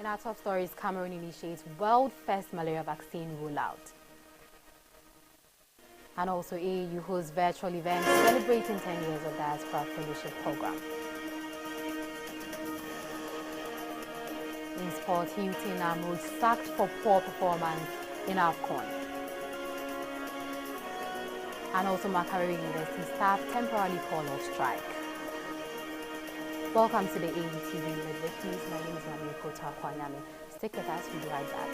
In our top stories, Cameroon initiates world first malaria vaccine rollout. And also AU hosts virtual events celebrating 10 years of Diaspora Fellowship Program. In sport, Hilton Amud sacked for poor performance in AFCON. And also Makerere University staff temporarily call off strike. Welcome to the Aau Tv Mid-Week News. My name is Namiko Takwanyame. Stick with us, we'll be right back.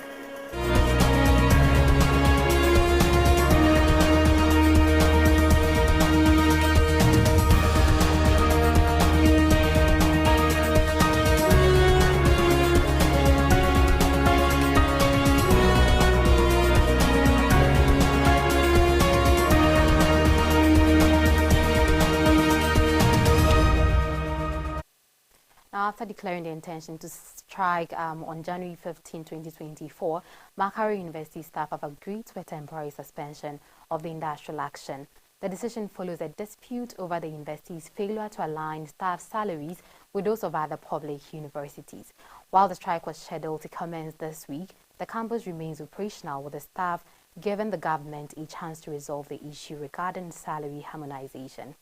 After declaring the intention to strike on January 15, 2024, Makerere University staff have agreed to a temporary suspension of the industrial action. The decision follows a dispute over the university's failure to align staff salaries with those of other public universities. While the strike was scheduled to commence this week, the campus remains operational with the staff giving the government a chance to resolve the issue regarding salary harmonization.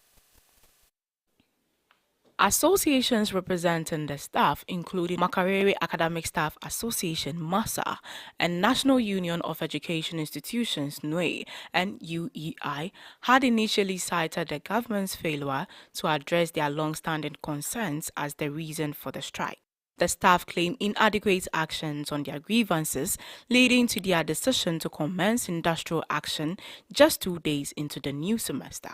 Associations representing the staff, including Makerere Academic Staff Association (MASA) and National Union of Education Institutions (NUE) and UEI, had initially cited the government's failure to address their long-standing concerns as the reason for the strike. The staff claim inadequate actions on their grievances, leading to their decision to commence industrial action just 2 days into the new semester.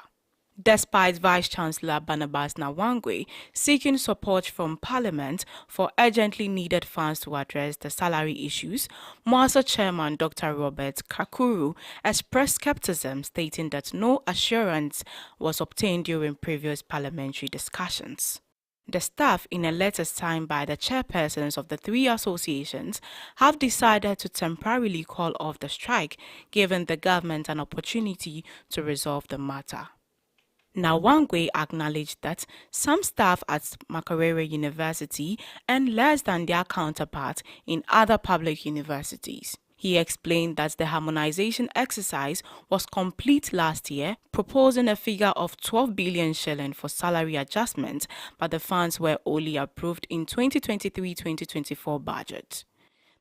Despite Vice-Chancellor Barnabas Nawangwe seeking support from Parliament for urgently needed funds to address the salary issues, MASA Chairman Dr. Robert Kakuru expressed skepticism, stating that no assurance was obtained during previous parliamentary discussions. The staff, in a letter signed by the chairpersons of the three associations, have decided to temporarily call off the strike, giving the government an opportunity to resolve the matter. Nawangwe acknowledged that some staff at Makerere University earn less than their counterparts in other public universities. He explained that the harmonization exercise was complete last year, proposing a figure of 12 billion shilling for salary adjustment, but the funds were only approved in 2023-2024 budget.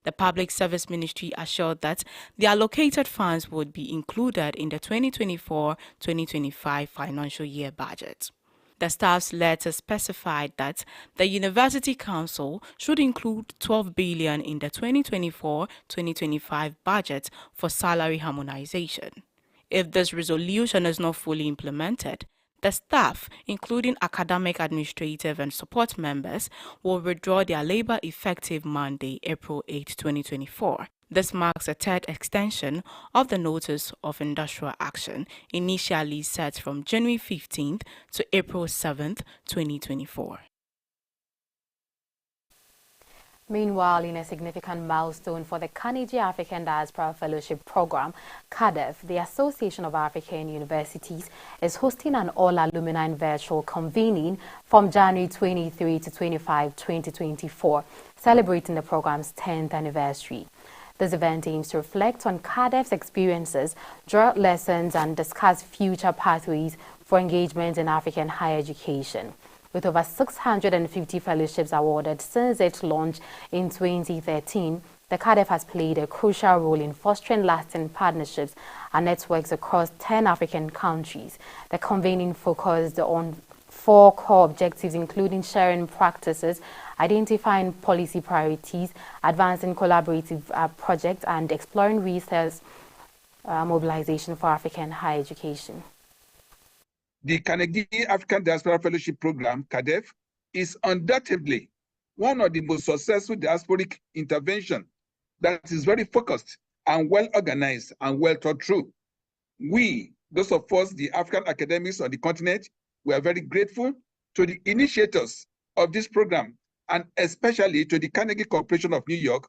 The Public Service Ministry assured that the allocated funds would be included in the 2024-2025 financial year budget. The staff's letter specified that the University Council should include 12 billion in the 2024-2025 budget for salary harmonization. If this resolution is not fully implemented, the staff, including academic, administrative, and support members, will withdraw their labor effective Monday, April 8, 2024. This marks a third extension of the notice of industrial action, initially set from January 15th to April 7th, 2024. Meanwhile, in a significant milestone for the KAGE African Diaspora Fellowship Program, KADEF, the Association of African Universities, is hosting an all-alumni virtual convening from January 23 to 25, 2024, celebrating the program's 10th anniversary. This event aims to reflect on KADEF's experiences, draw lessons, and discuss future pathways for engagement in African higher education. With over 650 fellowships awarded since its launch in 2013, the KADEF has played a crucial role in fostering lasting partnerships and networks across 10 African countries. The convening focused on 4 core objectives, including sharing practices, identifying policy priorities, advancing collaborative projects, and exploring research mobilization for African higher education. The KAGE African Diaspora Fellowship Program, KADEF, is undoubtedly one of the most successful diasporic interventions that is very focused and well organized and well thought through. We, those of us, the African academics on the continent, we are very grateful to the initiators of this program, and especially to the Carnegie Corporation of New York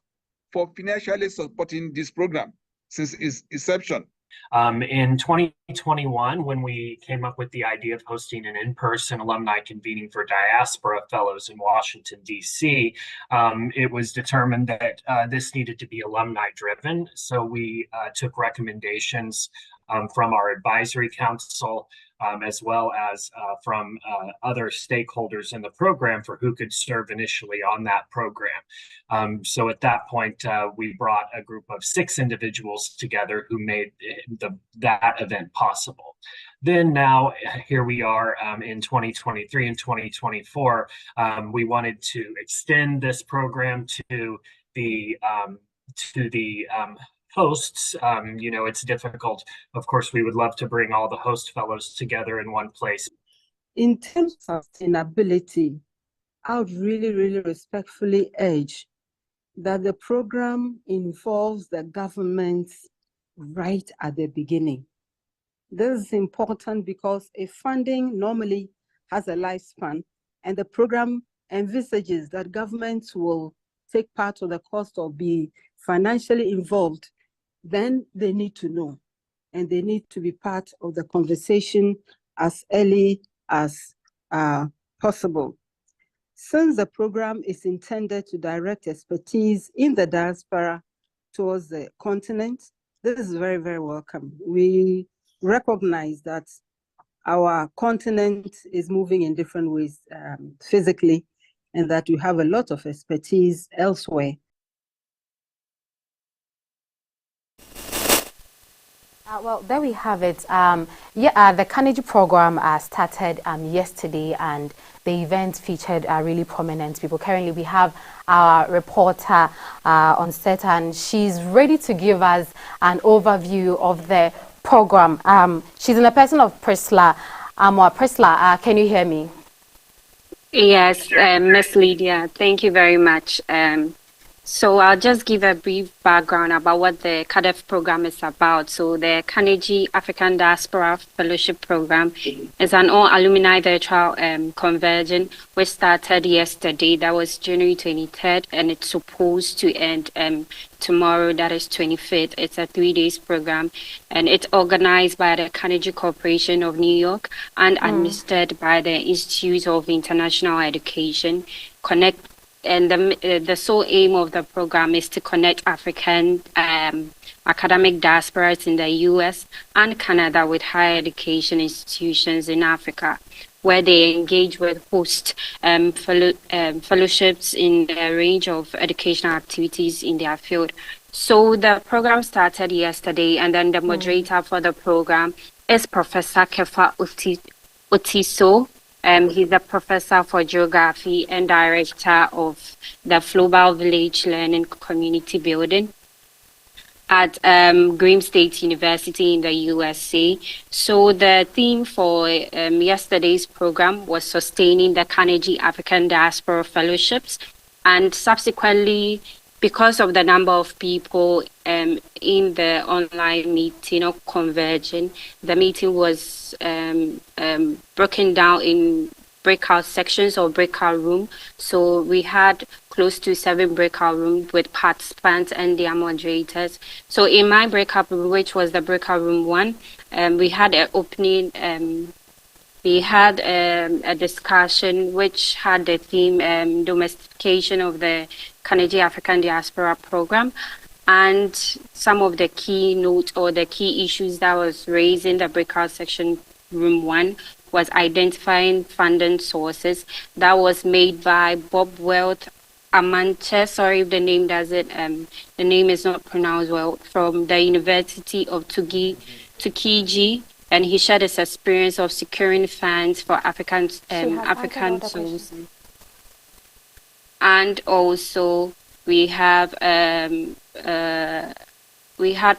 for financially supporting this program since its inception. In 2021, when we came up with the idea of hosting an in-person alumni convening for Diaspora Fellows in Washington, D.C., it was determined that this needed to be alumni-driven. So we took recommendations from our advisory council, as well as from other stakeholders in the program for who could serve initially on that program. So at that point, we brought a group of 6 individuals together who made that event possible. Then now here we are in 2023 and 2024. We wanted to extend this program to the hosts. It's difficult. Of course, we would love to bring all the host fellows together in one place. In terms of sustainability, I would really respectfully urge that the program involves the government right at the beginning. This is important because a funding normally has a lifespan, and the program envisages that governments will take part of the cost or be financially involved. Then they need to know, and they need to be part of the conversation as early as possible. Since the program is intended to direct expertise in the diaspora towards the continent, this is very welcome. We recognize that our continent is moving in different ways physically, and that we have a lot of expertise elsewhere. Well, there we have it. The KAGE program started yesterday, and the event featured really prominent people. Currently, we have our reporter on set, and she's ready to give us an overview of the program. She's in the person of Priscilla. Priscilla, can you hear me? Yes, Miss Lydia, thank you very much. So I'll just give a brief background about what the KAGE program is about. So the KAGE African Diaspora Fellowship Program is an all-alumni virtual conversion which started yesterday. That was January 23rd, and it's supposed to end tomorrow, that is 25th. It's a 3-day program, and it's organized by the KAGE Corporation of New York and administered by the Institute of International Education. And the sole aim of the program is to connect African academic diasporas in the U.S. and Canada with higher education institutions in Africa, where they engage with host fellowships in a range of educational activities in their field. So the program started yesterday, and then the moderator for the program is Professor Kefa Otiso. He's a professor for geography and director of the Global Village Learning Community Building at Green State University in the USA. So the theme for yesterday's program was sustaining the KAGE African Diaspora Fellowships, and subsequently, because of the number of people in the online meeting or conversion, the meeting was broken down in breakout sections or breakout room. So we had close to 7 breakout rooms with participants and their moderators. So in my breakout room, which was the breakout room 1, we had an opening. We had a discussion which had the theme domestication of the KAGE African Diaspora Program, and some of the keynote or the key issues that was raised in the breakout section room 1 was identifying funding sources. That was made by Bob Wealth Amanche, sorry if the name doesn't, the name is not pronounced well, from the University of Tuskegee. And he shared his experience of securing funds for African sources. And also we have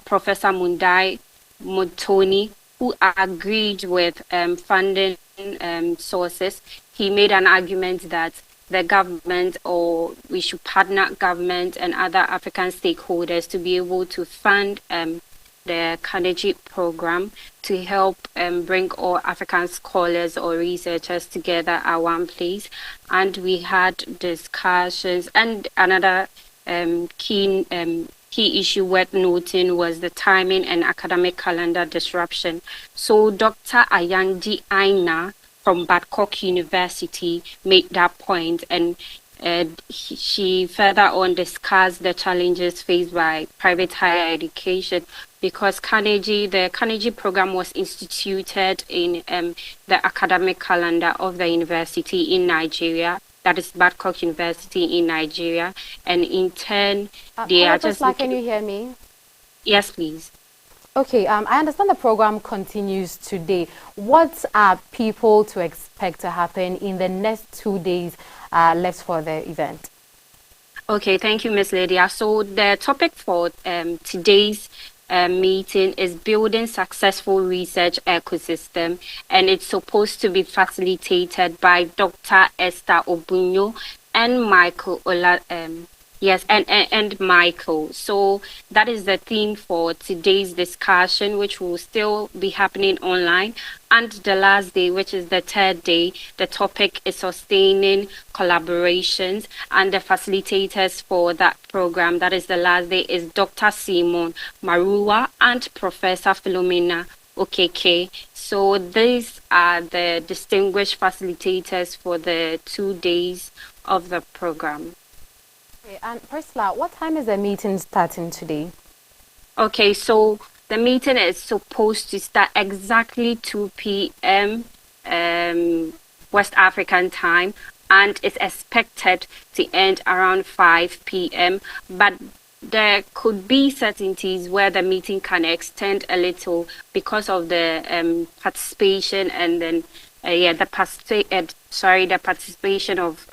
Professor Mundai Motoni, who agreed with funding sources. He made an argument that the government, or we should partner government and other African stakeholders to be able to fund the KAGE program to help bring all African scholars or researchers together at one place. And we had discussions, and another key key issue worth noting was the timing and academic calendar disruption. So Dr. Ayanji Aina from Babcock University made that point, and she further on discussed the challenges faced by private higher education because the Carnegie program was instituted in the academic calendar of the university in Nigeria. That is Babcock University in Nigeria, and in turn, they are just. Can you hear me? Yes, please. Okay, I understand the program continues today. What are people to expect to happen in the next 2 days left for the event? Okay, thank you, Ms. Lydia. So the topic for today's meeting is building successful research ecosystem, and it's supposed to be facilitated by Dr. Esther Obunyo and Michael and Michael. So that is the theme for today's discussion, which will still be happening online. And the last day, which is the third day, the topic is sustaining collaborations, and the facilitators for that program, that is the last day, is Dr. Simon Marua and Professor Philomena Okeke. So these are the distinguished facilitators for the 2 days of the program. Okay, and Priscilla, what time is the meeting starting today? Okay, so the meeting is supposed to start exactly 2 p.m. West African time, and it's expected to end around 5 p.m. But there could be certainties where the meeting can extend a little because of the participation and then the participation of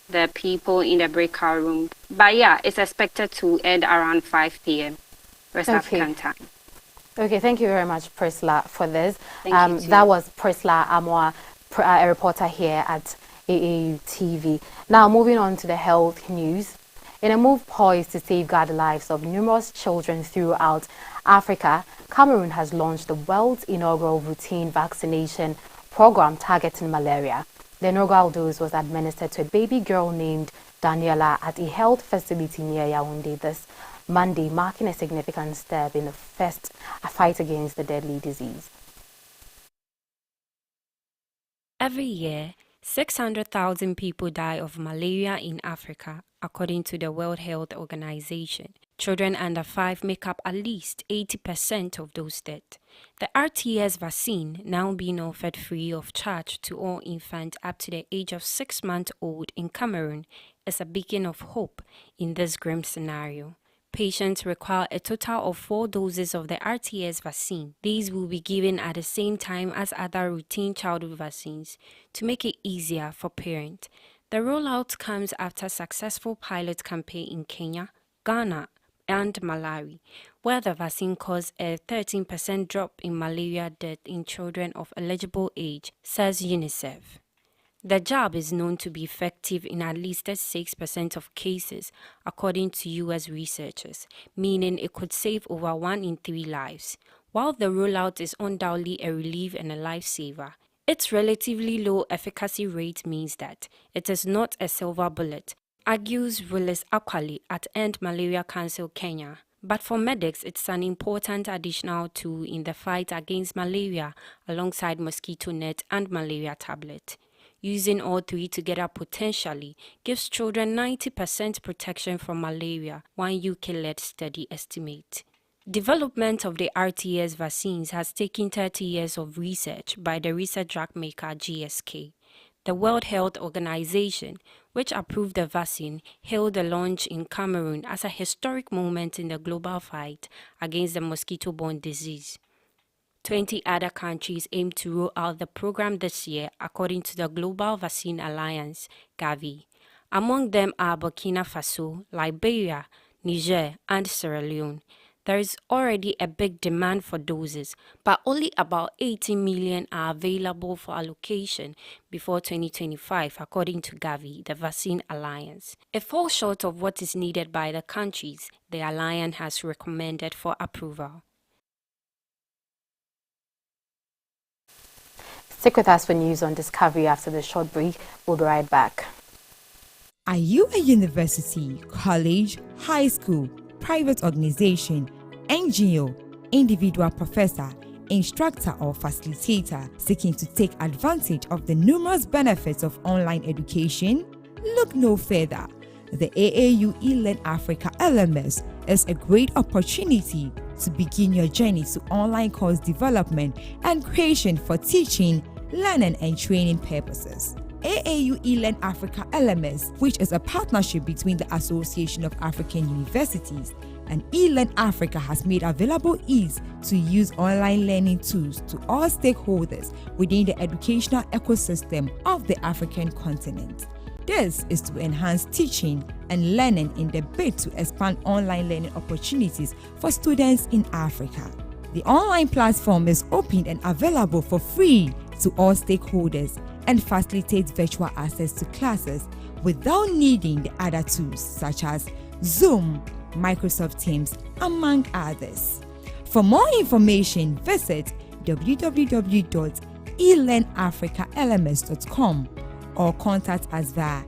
the people in the breakout room. But yeah, it's expected to end around 5 p.m. West African time. Okay, thank you very much, Priscilla, for this. Thank you that was Priscilla Amoa, a reporter here at Aau TV. Now, moving on to the health news. In a move poised to safeguard the lives of numerous children throughout Africa, Cameroon has launched the world's inaugural routine vaccination program targeting malaria. The inaugural dose was administered to a baby girl named Daniela at a health facility near Yaoundé this Monday, marking a significant step in the first fight against the deadly disease. Every year, 600,000 people die of malaria in Africa, according to the World Health Organization. Children under 5 make up at least 80% of those deaths. The RTS vaccine, now being offered free of charge to all infants up to the age of 6 months old in Cameroon, is a beacon of hope in this grim scenario. Patients require a total of 4 doses of the RTS vaccine. These will be given at the same time as other routine childhood vaccines to make it easier for parents. The rollout comes after a successful pilot campaign in Kenya, Ghana, and Malawi, where the vaccine caused a 13% drop in malaria death in children of eligible age, says UNICEF. The jab is known to be effective in at least 36% of cases, according to U.S. researchers, meaning it could save over 1 in 3 lives. While the rollout is undoubtedly a relief and a lifesaver, its relatively low efficacy rate means that it is not a silver bullet, argues Willis Akwali at End Malaria Council Kenya. But for medics, it's an important additional tool in the fight against malaria alongside mosquito net and malaria tablet. Using all 3 together potentially gives children 90% protection from malaria, one UK-led study estimates. Development of the RTS vaccines has taken 30 years of research by the research drug maker GSK. The World Health Organization, which approved the vaccine, hailed the launch in Cameroon as a historic moment in the global fight against the mosquito-borne disease. 20 other countries aim to roll out the program this year, according to the Global Vaccine Alliance, Gavi. Among them are Burkina Faso, Liberia, Niger, and Sierra Leone. There is already a big demand for doses, but only about 18 million are available for allocation before 2025, according to Gavi, the Vaccine Alliance. It falls short of what is needed by the countries the alliance has recommended for approval. Stick with us for news on Discovery after the short break. We'll be right back. Are you a university, college, high school, private organization, NGO, individual professor, instructor or facilitator seeking to take advantage of the numerous benefits of online education? Look no further. The AAU eLearn Africa LMS is a great opportunity to begin your journey to online course development and creation for teaching, learning and training purposes. AAU eLearn Africa LMS, which is a partnership between the Association of African Universities and eLearn Africa, has made available easy-to-use online learning tools to all stakeholders within the educational ecosystem of the African continent. This is to enhance teaching and learning in the bid to expand online learning opportunities for students in Africa. The online platform is open and available for free to all stakeholders and facilitates virtual access to classes without needing the other tools such as Zoom, Microsoft Teams, among others. For more information, visit www.elearnafricalms.com or contact us via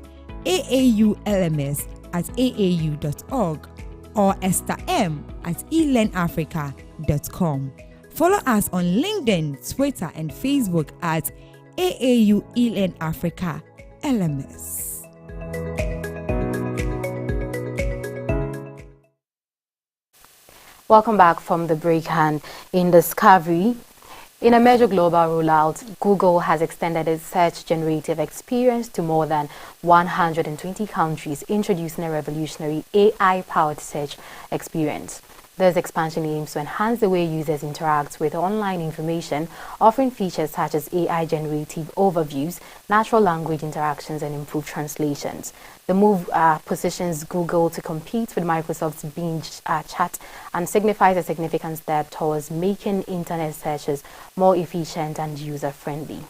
aaulms@aau.org or estherm@elearnafrica.com. Follow us on LinkedIn, Twitter, and Facebook at AAU eLearn Africa LMS. Welcome back from the break. And in Discovery, in a major global rollout, Google has extended its search generative experience to more than 120 countries, introducing a revolutionary AI-powered search experience. This expansion aims to enhance the way users interact with online information, offering features such as AI generative overviews, natural language interactions, and improved translations. The move positions Google to compete with Microsoft's Bing chat and signifies a significant step towards making internet searches more efficient and user-friendly.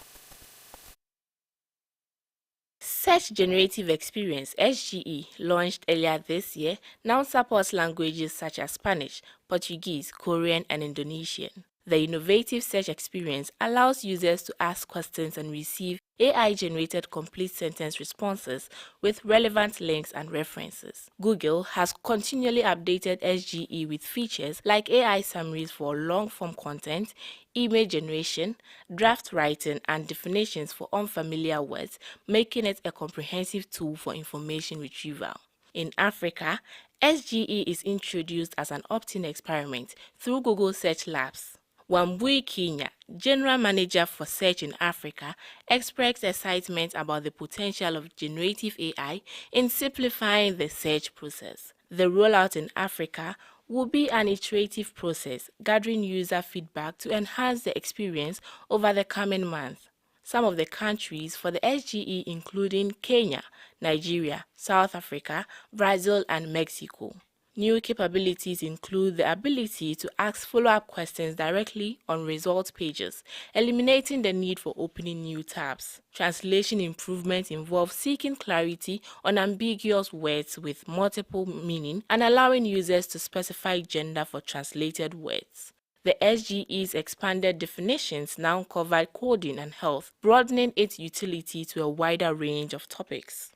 Search Generative Experience (SGE), launched earlier this year, now supports languages such as Spanish, Portuguese, Korean, and Indonesian. The innovative search experience allows users to ask questions and receive AI-generated complete sentence responses with relevant links and references. Google has continually updated SGE with features like AI summaries for long-form content, image generation, draft writing, and definitions for unfamiliar words, making it a comprehensive tool for information retrieval. In Africa, SGE is introduced as an opt-in experiment through Google Search Labs. Wambui Kenya, General Manager for Search in Africa, expressed excitement about the potential of generative AI in simplifying the search process. The rollout in Africa will be an iterative process, gathering user feedback to enhance the experience over the coming months. Some of the countries for the SGE including Kenya, Nigeria, South Africa, Brazil, and Mexico. New capabilities include the ability to ask follow-up questions directly on result pages, eliminating the need for opening new tabs. Translation improvements involve seeking clarity on ambiguous words with multiple meaning and allowing users to specify gender for translated words. The SGE's expanded definitions now cover coding and health, broadening its utility to a wider range of topics.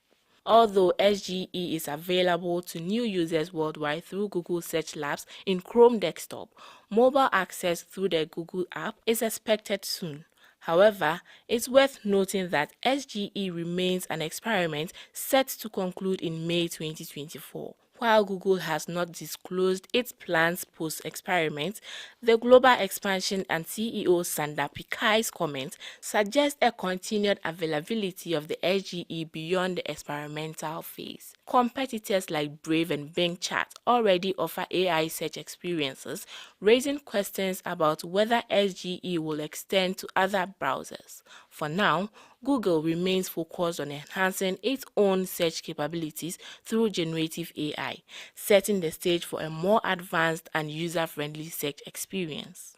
Although SGE is available to new users worldwide through Google Search Labs in Chrome desktop, mobile access through the Google app is expected soon. However, it's worth noting that SGE remains an experiment set to conclude in May 2024. While Google has not disclosed its plans post-experiment, the global expansion and CEO Sundar Pichai's comments suggest a continued availability of the SGE beyond the experimental phase. Competitors like Brave and Bing Chat already offer AI search experiences, raising questions about whether SGE will extend to other browsers. For now, Google remains focused on enhancing its own search capabilities through generative AI, setting the stage for a more advanced and user-friendly search experience.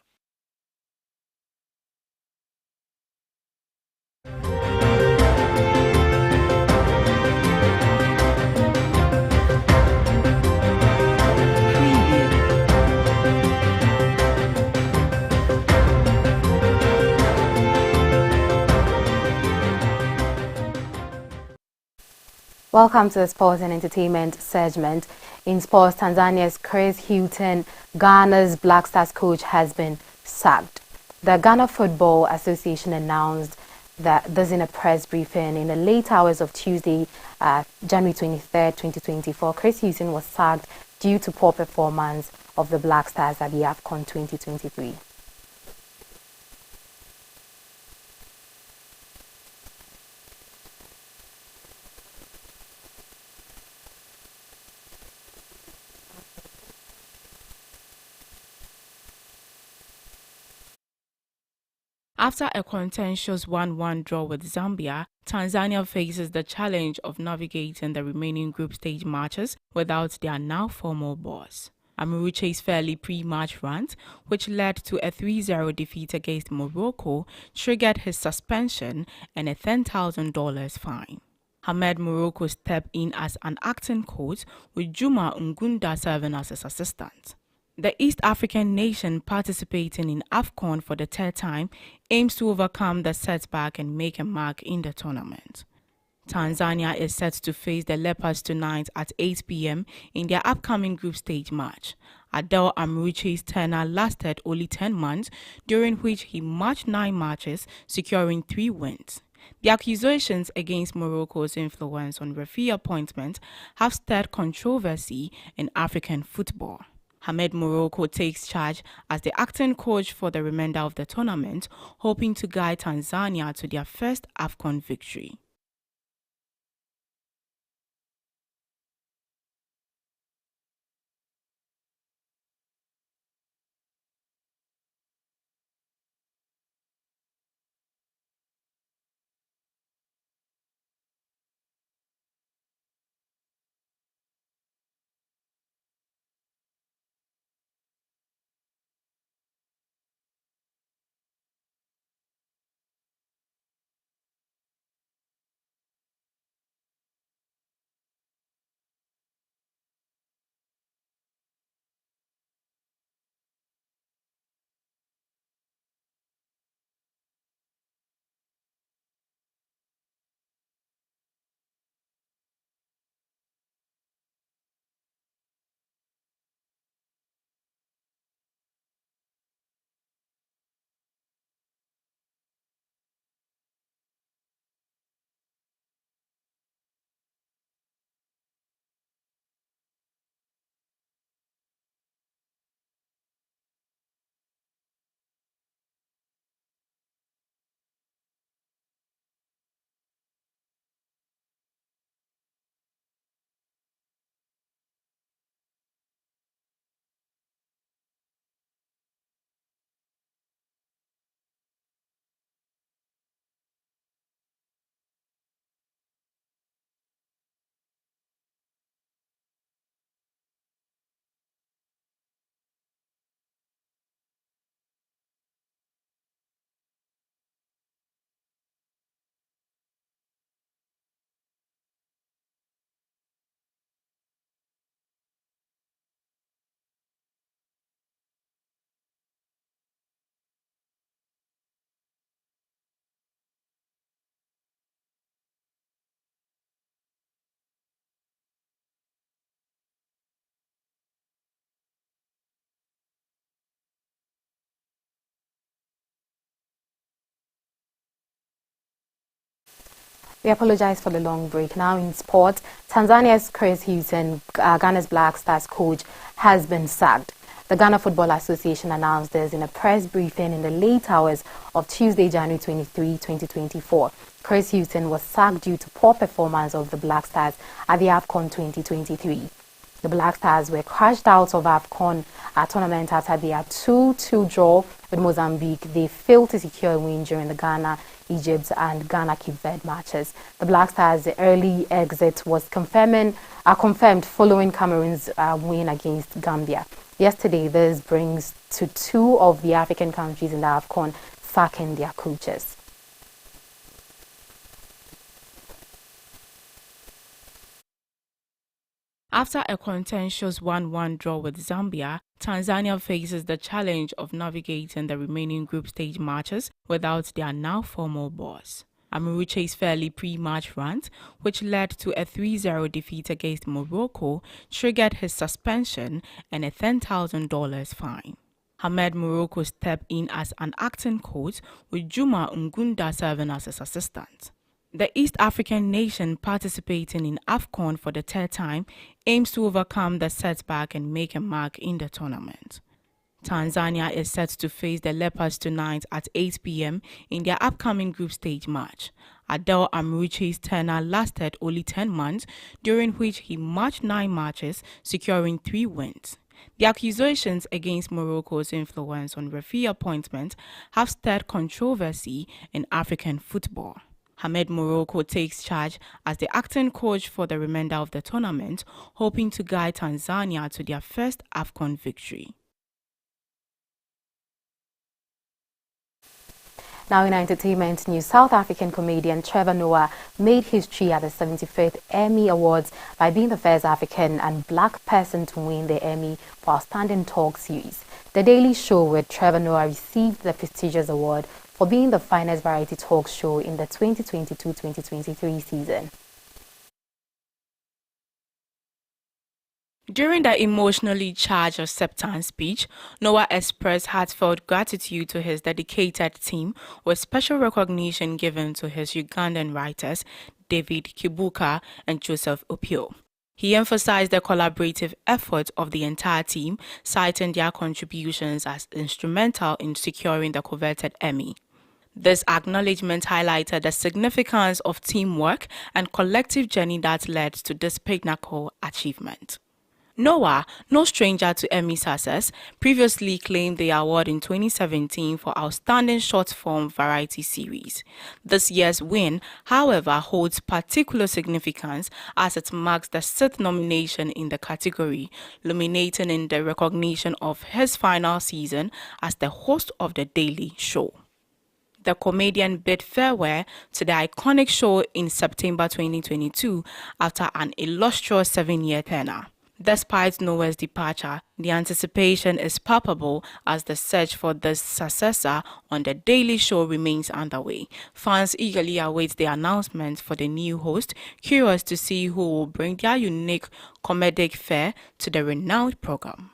Welcome to the Sports and Entertainment segment. In sports, Tanzania's Chris Hilton, Ghana's Black Stars coach, has been sacked. The Ghana Football Association announced that this in a press briefing in the late hours of Tuesday, January 23rd, 2024. Chris Hilton was sacked due to poor performance of the Black Stars at the AFCON 2023. After a contentious 1-1 draw with Zambia, Tanzania faces the challenge of navigating the remaining group stage matches without their now former boss. Amuruche's fairly pre-match rant, which led to a 3-0 defeat against Morocco, triggered his suspension and a $10,000 fine. Ahmed Morocco stepped in as an acting coach, with Juma Ngunda serving as his assistant. The East African nation participating in AFCON for the third time aims to overcome the setback and make a mark in the tournament. Tanzania is set to face the Leopards tonight at 8 p.m. in their upcoming group stage match. Adel Amuruche's tenure lasted only 10 months, during which he matched 9 matches, securing 3 wins. The accusations against Morocco's influence on referee appointment have stirred controversy in African football. Ahmed Morocco takes charge as the acting coach for the remainder of the tournament, hoping to guide Tanzania to their first AFCON victory. We apologize for the long break. Now in sport, Tanzania's Chris Hilton, Ghana's Black Stars coach, has been sacked. The Ghana Football Association announced this in a press briefing in the late hours of Tuesday, January 23, 2024. Chris Hilton was sacked due to poor performance of the Black Stars at the AFCON 2023. The Black Stars were crashed out of AFCON tournament after their 2-2 draw with Mozambique. They failed to secure a win during the Ghana, Egypt and Ghana Cape Verde matches. The Black Stars' early exit was confirmed following Cameroon's win against Gambia. Yesterday, this brings to 2 of the African countries in the AFCON sacking their coaches. After a contentious 1-1 draw with Zambia, Tanzania faces the challenge of navigating the remaining group stage matches without their now former boss. Amuruche's fairly pre-match rant, which led to a 3-0 defeat against Morocco, triggered his suspension and a $10,000 fine. Ahmed Morocco stepped in as an acting coach, with Juma Ngunda serving as his assistant. The East African nation participating in AFCON for the third time aims to overcome the setback and make a mark in the tournament. Tanzania is set to face the Leopards tonight at 8 p.m. in their upcoming group stage match. Adel Amuruche's tenure lasted only 10 months, during which he matched 9 matches, securing 3 wins. The accusations against Morocco's influence on referee appointment have stirred controversy in African football. Ahmed Morocco takes charge as the acting coach for the remainder of the tournament, hoping to guide Tanzania to their first AFCON victory. Now in entertainment news, South African comedian Trevor Noah made history at the 75th Emmy Awards by being the first African and black person to win the Emmy for Outstanding Talk Series. The Daily Show with Trevor Noah received the prestigious award for being the finest variety talk show in the 2022-2023 season. During the emotionally charged acceptance speech, Noah expressed heartfelt gratitude to his dedicated team, with special recognition given to his Ugandan writers David Kibuka and Joseph Opio. He emphasized the collaborative effort of the entire team, citing their contributions as instrumental in securing the coveted Emmy. This acknowledgement highlighted the significance of teamwork and collective journey that led to this pinnacle achievement. Noah, no stranger to Emmy success, previously claimed the award in 2017 for Outstanding Short-Form Variety Series. This year's win, however, holds particular significance as it marks the 6th nomination in the category, culminating in the recognition of his final season as the host of The Daily Show. The comedian bid farewell to the iconic show in September 2022 after an illustrious 7-year tenure. Despite Noah's departure, the anticipation is palpable as the search for the successor on The Daily Show remains underway. Fans eagerly await the announcement for the new host, curious to see who will bring their unique comedic flair to the renowned program.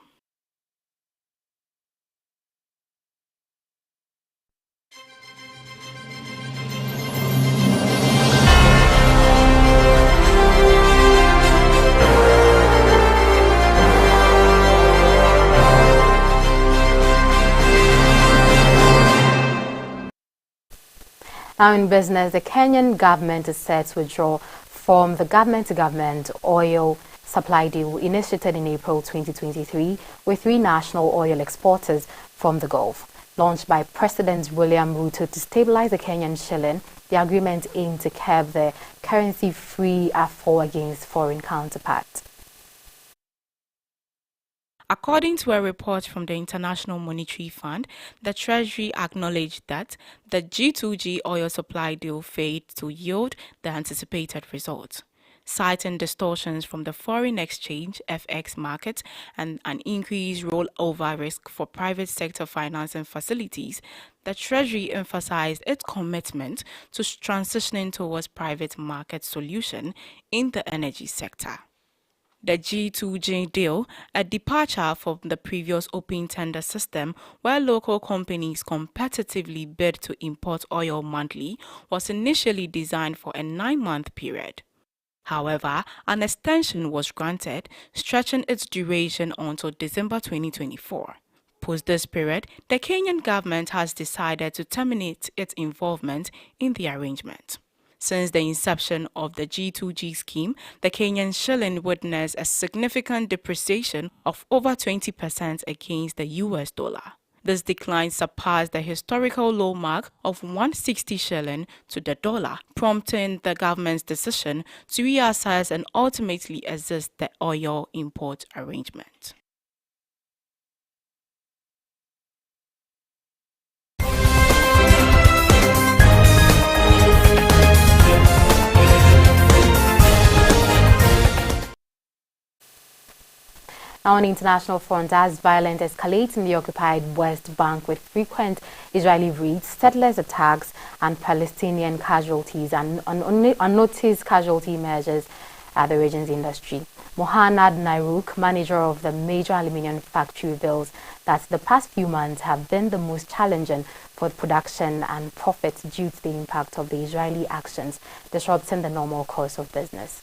Now in business, the Kenyan government is set to withdraw from the government-to-government oil supply deal initiated in April 2023 with 3 national oil exporters from the Gulf. Launched by President William Ruto to stabilize the Kenyan shilling, the agreement aimed to curb the currency-free fall against foreign counterparts. According to a report from the International Monetary Fund, the Treasury acknowledged that the G2G oil supply deal failed to yield the anticipated results. Citing distortions from the foreign exchange (FX) market and an increased rollover risk for private sector financing facilities, the Treasury emphasized its commitment to transitioning towards private market solutions in the energy sector. The G2G deal, a departure from the previous open tender system where local companies competitively bid to import oil monthly, was initially designed for a 9-month period. However, an extension was granted, stretching its duration until December 2024. Post this period, the Kenyan government has decided to terminate its involvement in the arrangement. Since the inception of the G2G scheme, the Kenyan shilling witnessed a significant depreciation of over 20% against the US dollar. This decline surpassed the historical low mark of 160 shilling to the dollar, prompting the government's decision to reassess and ultimately exit the oil import arrangement. Now, on the international front, as violence escalates in the occupied West Bank with frequent Israeli raids, settlers attacks, and Palestinian casualties and unnoticed casualty measures at the region's industry. Mohanad Nairuk, manager of the major aluminium factory, reveals that the past few months have been the most challenging for production and profits due to the impact of the Israeli actions disrupting the normal course of business.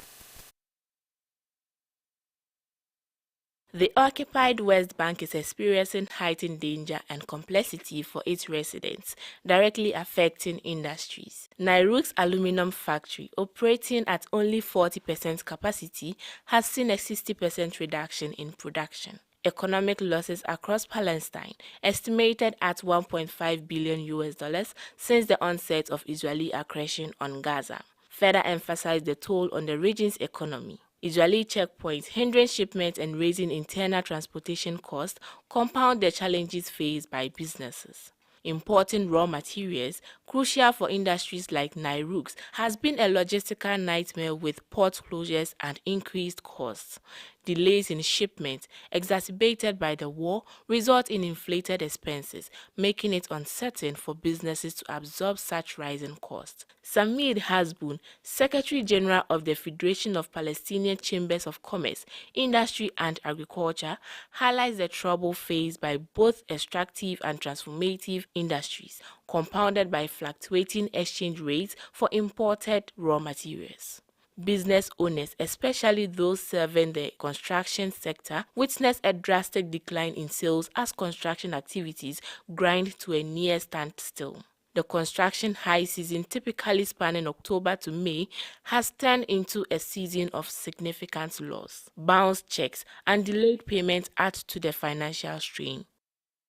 The occupied West Bank is experiencing heightened danger and complexity for its residents, directly affecting industries. Nairuk's aluminum factory, operating at only 40% capacity, has seen a 60% reduction in production. Economic losses across Palestine, estimated at $1.5 billion since the onset of Israeli aggression on Gaza, further emphasize the toll on the region's economy. Israeli checkpoints hindering shipments and raising internal transportation costs compound the challenges faced by businesses. Importing raw materials, crucial for industries like Nairuk's, has been a logistical nightmare with port closures and increased costs. Delays in shipments, exacerbated by the war, result in inflated expenses, making it uncertain for businesses to absorb such rising costs. Samir Hasbun, Secretary General of the Federation of Palestinian Chambers of Commerce, Industry and Agriculture, highlights the trouble faced by both extractive and transformative industries, compounded by fluctuating exchange rates for imported raw materials. Business owners, especially those serving the construction sector, witnessed a drastic decline in sales as construction activities grind to a near standstill. The construction high season, typically spanning October to May, has turned into a season of significant loss. Bounced checks and delayed payments add to the financial strain.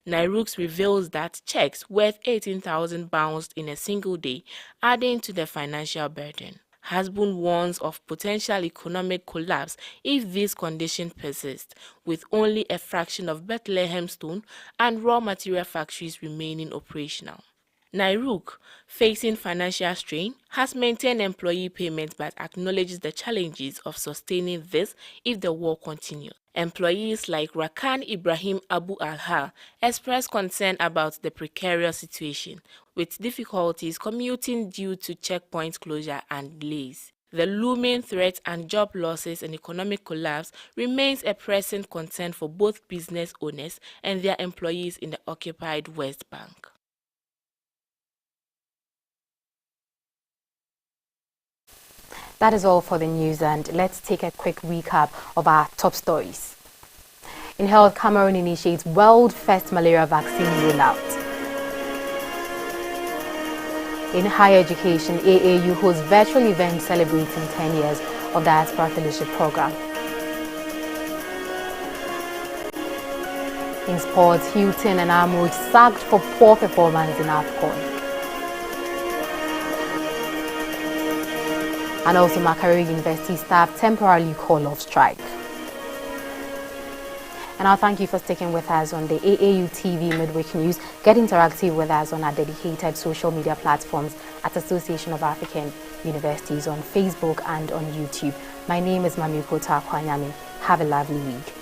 Nairuk's reveals that checks worth 18,000 bounced in a single day, adding to the financial burden. Hasbun warns of potential economic collapse if these conditions persist, with only a fraction of Bethlehem stone and raw material factories remaining operational. Nairuk, facing financial strain, has maintained employee payments but acknowledges the challenges of sustaining this if the war continues. Employees like Rakan Ibrahim Abu Alha expressed concern about the precarious situation, with difficulties commuting due to checkpoint closure and delays. The looming threat and job losses and economic collapse remains a pressing concern for both business owners and their employees in the occupied West Bank. That is all for the news, and let's take a quick recap of our top stories. In health, Cameroon initiates world first malaria vaccine rollout. In higher education, AAU hosts virtual event celebrating 10 years of Diaspora Fellowship Program. In sports, Hilton and Armouge sacked for poor performance in AFCON. And also, Makerere University staff temporarily call off strike. And I'll thank you for sticking with us on the Aau TV Mid-Week News. Get interactive with us on our dedicated social media platforms at Association of African Universities on Facebook and on YouTube. My name is Mamiko Takwanyami. Have a lovely week.